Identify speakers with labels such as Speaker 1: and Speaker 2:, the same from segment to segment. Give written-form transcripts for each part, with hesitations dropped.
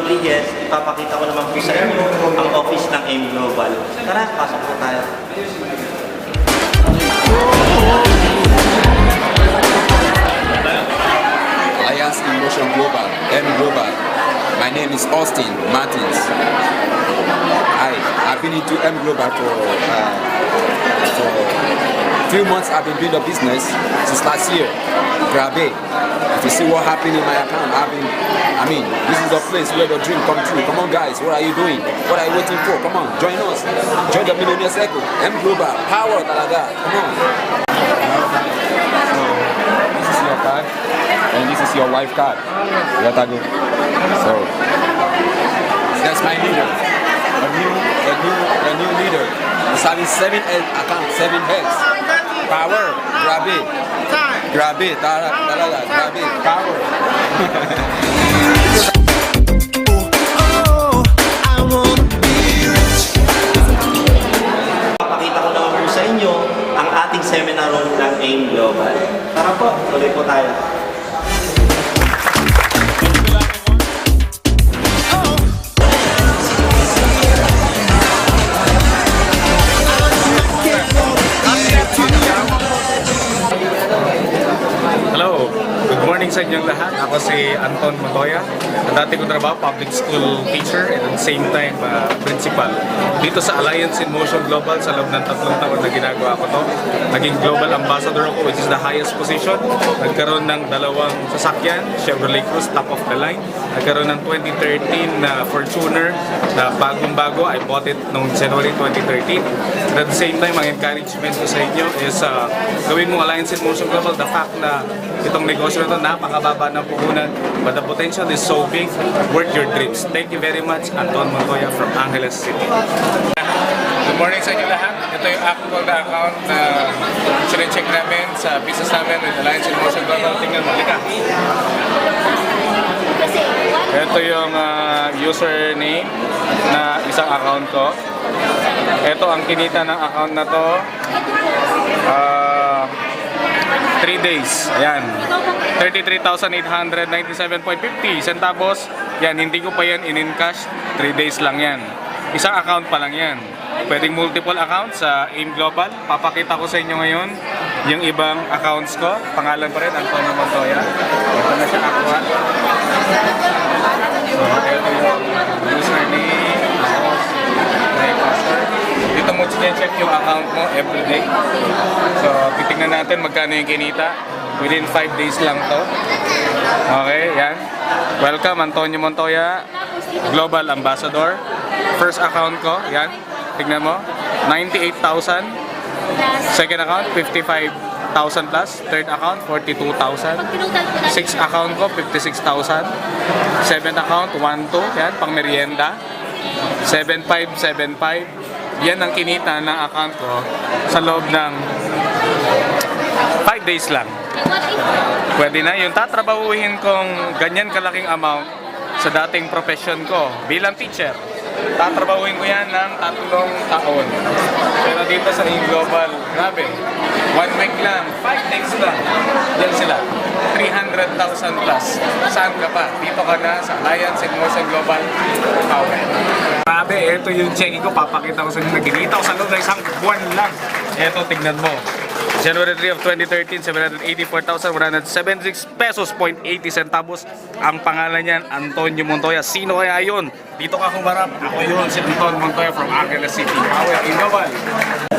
Speaker 1: Rodriguez, ipapakita ko naman po sa inyo ang office ng AIM Global. Tara, pasok po tayo.
Speaker 2: Alliance in Motion Global, AIM Global. My name is Austin Martins. I've been into AIM Global for a few months. I've been doing the business since last year. Grabe. If you see what happened in my account, this is the place where the dream come true. Come on guys, what are you doing? What are you waiting for? Come on, join us. Join the Millionaire Circle. AIM Global, power, talaga. Come on. So, this is your card, and this is your wife card. Yatago. So, that's my leader. A new leader. He's having 7 accounts, 7 heads. Power, grabe. Grabe, talaga, grabe, power.
Speaker 1: Papakita ko naman po sa inyo ang ating seminar room ng AIM Global. Tara po, tuloy po tayo.
Speaker 3: Hello, good morning sa inyong lahat. Ako si Anton Montoya. Dati ko trabaho, public school teacher and at the same time principal. Dito sa Alliance in Motion Global, sa loob ng 3 taon na ginagawa ko to. Naging global ambassador ako, which is the highest position. Nagkaroon ng 2 sasakyan, Chevrolet Cruze, top of the line. Nagkaroon ng 2013 na Fortuner na bagong-bago. I bought it noong January 2013. And at the same time, ang encouragement ko sa inyo is gawin mo Alliance in Motion Global. The fact na itong negosyo na ito, napakababa ng puhunan, but the potential is so big, worth your dreams. Thank you very much, Anton Montoya from Angeles City. Good morning sa inyo lahat. Ito yung actual na account na sine-check namin sa business namin with Alliance in Motion Global. Tingnan mo, lika. Ito yung username na isang account ko. Ito ang kinita ng account na to. 3 days. Ayan. 33,897.50 centavos. Yan, hindi ko pa yan in-cash. 3 days lang yan. Isang account pa lang yan. Pwedeng multiple accounts sa AIM Global. Papakita ko sa inyo ngayon yung ibang accounts ko. Pangalan pa rin, Antonio Montoya. Ito na siya, Aqua. So, ito yung username. May password. Dito mo check yung account mo everyday. So, titingnan natin magkano yung kinita. Within 5 days lang to. Okay, yan. Welcome, Antonio Montoya, Global Ambassador. First account ko, yan. Tignan mo, 98,000. Second account, 55,000 plus. Third account, 42,000. Sixth account ko, 56,000. Seventh account, 1,2. Yan, pang merienda. 7,575. Yan ang kinita ng account ko sa loob ng 5 days lang. Pwede na yung tatrabahuhin kong ganyan kalaking amount sa dating profession ko bilang teacher. Tatrabahuhin ko yan ng 3 taon. Pero dito sa AIM Global, grabe, 1 week lang, 5 days lang, yan sila. 300,000 plus. Saan ka pa? Dito ka na sa Alliance in Motion Global Power. Grabe, ito yung checking ko. Papakita ko sa inyo. Naginita ko sa loob ng 1 buwan lang. Ito, tignan mo. January 3 of 2013, 784,176 pesos, 80 centavos. Ang pangalan niyan, Antonio Montoya. Sino kaya yun? Dito ka humarap. Ako yun, si Anton Montoya from Angeles City. Power, Global.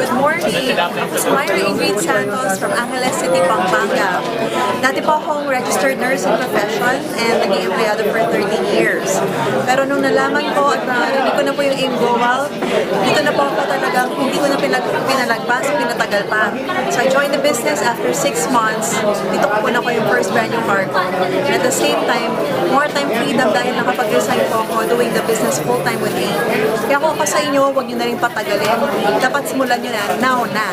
Speaker 4: Good morning. It's Myra Ingrid Santos from Angeles City, Pampanga. Dati po akong registered nurse in profession and naging empleyado for 13 years. Pero nung nalaman ko at narinig ko na po yung AIM Global, dito na po ako talagang hindi ko na pinalagpas, pinatagal pa. So I joined the business after 6 months. Dito ko na po yung first brand new car ko. And at the same time, more time freedom dahil nakapag-resign po ako doing the business full-time with AIM. Kaya kung ako sa inyo, huwag nyo na rin patagalin. Dapat simulan nyo na, now na.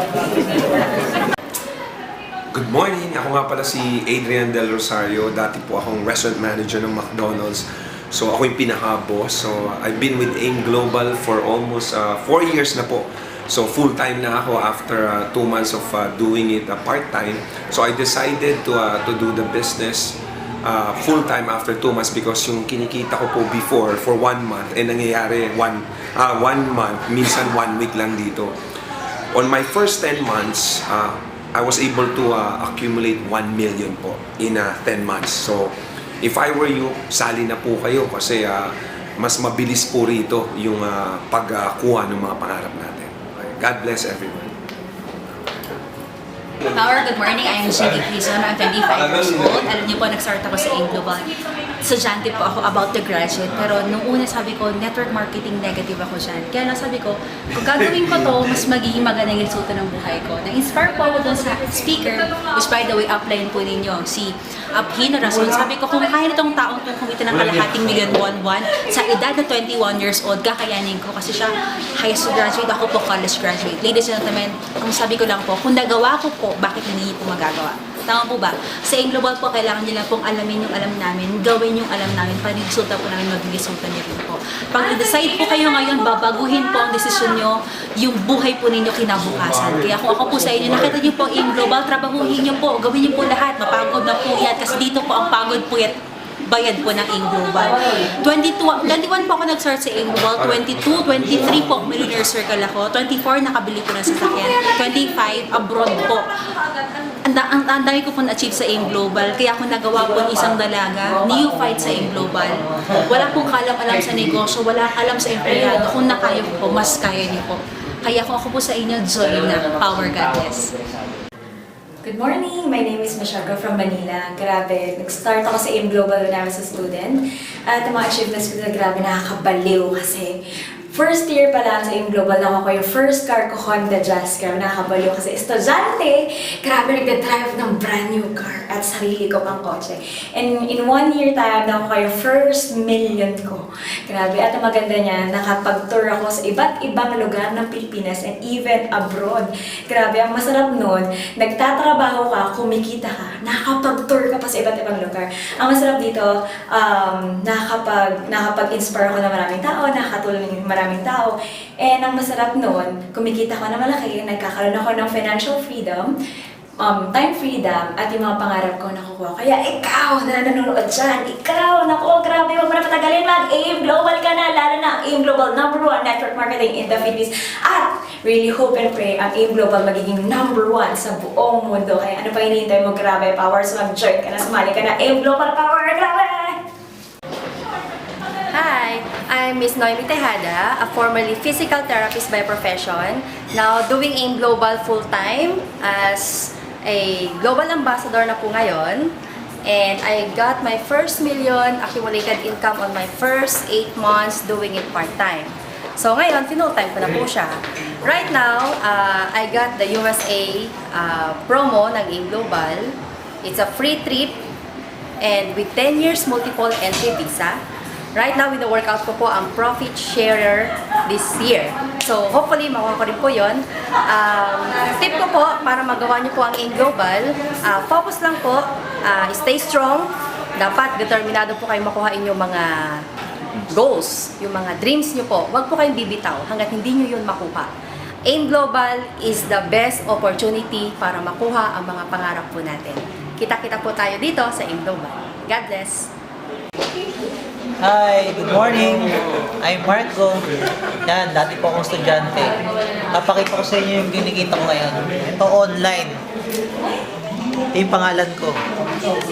Speaker 5: Good morning! Ako nga pala si Adrian Del Rosario. Dati po akong restaurant manager ng McDonald's. So ako yung pinaka-boss. So I've been with AIM Global for almost 4 years na po. So full-time na ako after 2 months of doing it part-time. So I decided to do the business full-time after 2 months because yung kinikita ko po before for 1 month nangyayari 1 month, minsan 1 week lang dito. On my first 10 months, I was able to accumulate 1 million po in 10 months. So, if I were you, sali na po kayo kasi mas mabilis po rito yung pagkuha ng mga pangarap natin. God bless everyone.
Speaker 6: Power, good morning. I am Shiggy Quizon. I'm 25 years old. Alam niyo po, nag-start ako sa AIM Global. Estudyante po ako about to graduate. Pero nung una sabi ko, network marketing negative ako dyan. Kaya nasabi ko, kung gagawin ko to, mas magiging maganda yung resulta ng buhay ko. Na-inspire po ako doon sa speaker, which by the way, upline po ninyo, si Abhino Rason. Sabi ko, kung kaya nitong taong itong kumita ng kalahating milyon buwan-buwan, sa edad na 21 years old, kakayanin ko. Kasi siya high school graduate, ako po college graduate. Ladies and gentlemen, kung sabi ko lang po, kung nagawa ko po, bakit hindi po magagawa? Tama po ba? Sa AIM Global po, kailangan nyo lang pong alamin yung alam namin, gawin yung alam namin, para yung resulta po namin mag-resulta nyo rin po. Pag i-decide po kayo ngayon, babaguhin po ang desisyon nyo, yung buhay po ninyo kinabukasan. Kaya kung ako po sa inyo, nakita nyo po AIM Global, trabahuhin nyo po, gawin nyo po lahat, mapagod na po yan, kasi dito po ang pagod po yan, bayad po ng AIM Global. 21 po ako nag-start sa AIM Global, 22, 23 po, millionaire circle ako, 24 nakabili ko ng sasakyan, 25 abroad po. Ang dami ko po na-achieve sa AIM Global, kaya ako nagawa po ng isang dalaga, neophyte sa AIM Global. Wala pong kalam-alam sa negosyo, wala alam sa empleyado. Kung nakaya ko po, mas kaya niyo po. Kaya kung ako po sa inyo, join na. Power God bless.
Speaker 7: Good morning! My name is Michelle from Manila. Grabe, nag-start ako sa AIM Global when I was a student. At ang mga achievements ko na grabe, nakakabaliw kasi first year pa lang sa AIM Global, nakuha ko yung first car ko, Honda Jazz. Grabe, nakakabaliw kasi estudyante, grabe, nagda-drive ng brand new car at sarili ko pang kotse. And in 1 year time, nakuha ko yung first million ko. Grabe, at ang maganda niya, nakapag-tour ako sa iba't ibang lugar ng Pilipinas and even abroad. Grabe, ang masarap nun, nagtatrabaho ka, kumikita ka, nakapag-tour ka pa sa iba't ibang lugar. Ang masarap dito, nakapag-inspire ako ng maraming tao, nakakatulong ng maraming tao. And ang masarap nun, kumikita ko na malaki, nagkakaroon ako ng financial freedom, time freedom, at yung mga pangarap ko nakukuha. Kaya ikaw na nanonood dyan, ikaw, naku, grabe, huwag mo na patagalin, mag-AIM Global ka na, lalo na AIM Global #1 network marketing in the Philippines. At really hope and pray ang AIM Global magiging #1 sa buong mundo. Kaya ano pa hinihintay mo, grabe, power, so mag-join ka na, sumali ka na, AIM Global Power, grabe!
Speaker 8: Hi, I'm Miss Noemi Tejada, a formerly physical therapist by profession, now doing AIM Global full-time as a global ambassador na po ngayon. And I got my first million accumulated income on my first 8 months doing it part-time. So ngayon, full-time ko na po siya. Right now, I got the USA promo ng AIM Global. It's a free trip and with 10 years multiple entry visa. Right now, with the workout ko po, ang profit sharer this year. So, hopefully, makuha ko rin po yun. Tip ko po, para magawa niyo po ang AIM Global, focus lang po, stay strong. Dapat determinado po kayo makuha inyong mga goals, yung mga dreams niyo po. Huwag po kayong bibitaw hanggat hindi niyo yun makuha. AIM Global is the best opportunity para makuha ang mga pangarap po natin. Kita-kita po tayo dito sa AIM Global. God bless!
Speaker 9: Hi, good morning. I'm Marco. Yan, dati po akong estudyante. Napakita ko sa inyo yung kinikita ko ngayon. Ito online. Ito yung pangalan ko.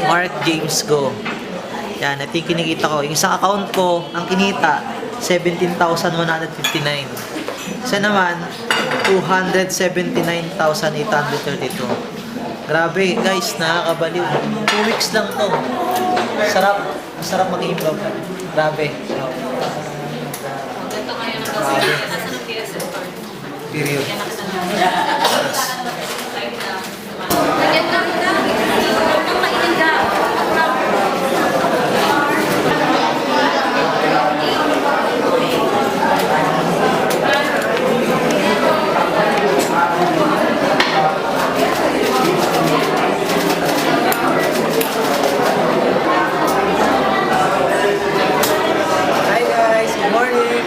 Speaker 9: Mark James Go. Yan, ito yung kinikita ko. Yung isang account ko, ang kinita, 17,159. Isa naman, 279,832. Grabe guys, nakakabaliw. 2 weeks lang to. Sarap mag-AIM Global. Grabe.
Speaker 6: Ganito ngayon ang gawin. Nasa ng TSM card.
Speaker 9: Period. Hi guys, good morning.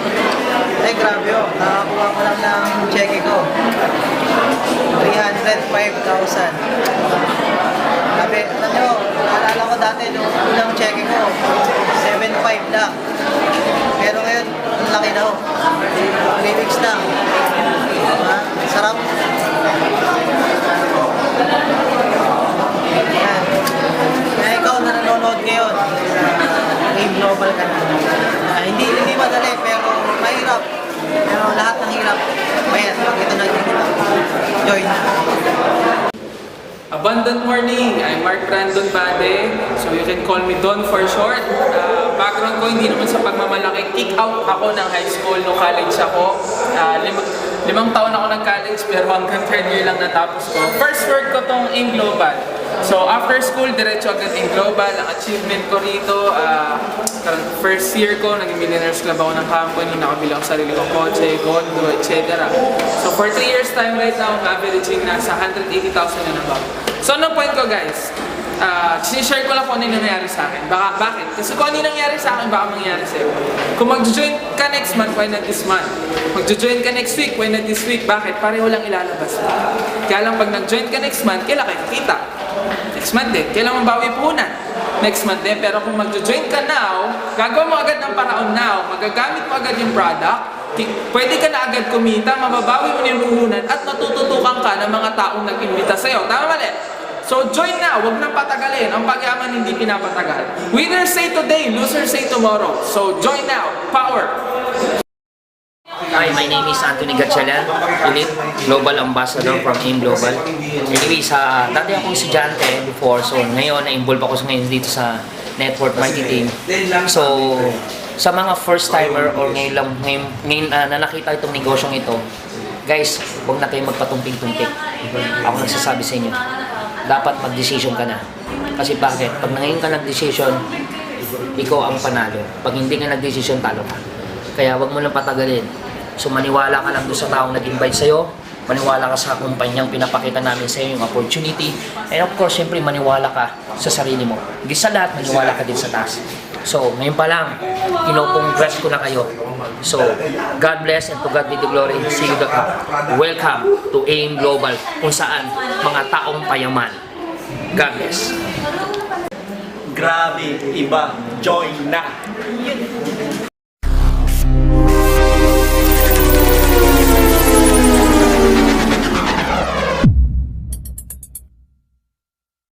Speaker 9: Ay grabe oh, nakakuha ko lang ng cheque ko. 305,000. Grabe, alam nyo, naalala ko dati dati, nung unang check ko, 7.5 lang. Pero ngayon, ang laki na ho. 3 weeks na. Diba? Sarap. Yan. Kaya ikaw na nanonood ngayon, AIM Global ka na. Hindi madali, pero mahirap. Pero lahat ng hirap, bayad. Pag ito nagiging join na.
Speaker 10: Abundant morning! I'm Mark Brandon Bade, so you can call me Don for short. Background ko hindi naman sa pagmamalaki. Kick out ako ng high school no college ako. Limang taon ako ng college pero hanggang third year lang natapos ko. First word ko tong AIM Global. So after school, diretso agad AIM Global. Ang achievement ko rito, first year ko, naging Millionaires Club ako ng company, nakabili ako sarili ko kotse, condo, etc. So for 3 years time right now, I'm averaging nasa 180,000 na above. So ano point ko guys? Sinishare ko lang kung ano yung nangyari sa akin. Bakit? Kasi kung ano yung nangyari sa akin, baka mangyari sa'yo. Kung mag-join ka next month, why not this month? Mag-join ka next week, why not this week? Bakit? Pareho lang ilalabas. Kaya lang pag nag-join ka next month, kailan kayo kita? Next month din. Kailan mabawi puhunan? Next month din. Pero kung mag-join ka now, gagawa mo agad ng paraon now, magagamit mo agad yung product, pwede ka na agad kumita, mababawi mo na yung puhunan, at matututukan ka ng mga taong nag-imbita sa'yo. Tama mali? So join na, huwag nang patagalin. Ang pagyaman hindi pinapatagal. Winners say today, losers say tomorrow. So join now. Power!
Speaker 11: Hi, my name is Anthony Gatchalan, Elite Global Ambassador from AIM Global. Anyways, dati akong estudyante before, so ngayon na-involve ako ngayon dito sa network marketing. So, sa mga first timer or ngayon na nakita itong negosyong ito, guys, huwag na kayo magpatumping-tumpik. Ako nagsasabi sa inyo, dapat mag-decision ka na. Kasi bakit? Pag nangayon ka nag-decision, ikaw ang panalo. Pag hindi ka nag-decision, talo ka. Kaya huwag mo lang patagalin. So maniwala ka lang doon sa taong nag-invite sa'yo, maniwala ka sa kumpanyang pinapakita namin sa'yo yung opportunity, and of course, syempre maniwala ka sa sarili mo. Hindi sa lahat, maniwala ka din sa taas. So, ngayon pa lang, kino-congrats ko na kayo. So, God bless and to God be the glory. See you the top. Welcome to AIM Global, kung saan mga taong payaman. God bless.
Speaker 1: Grabe, iba, join na.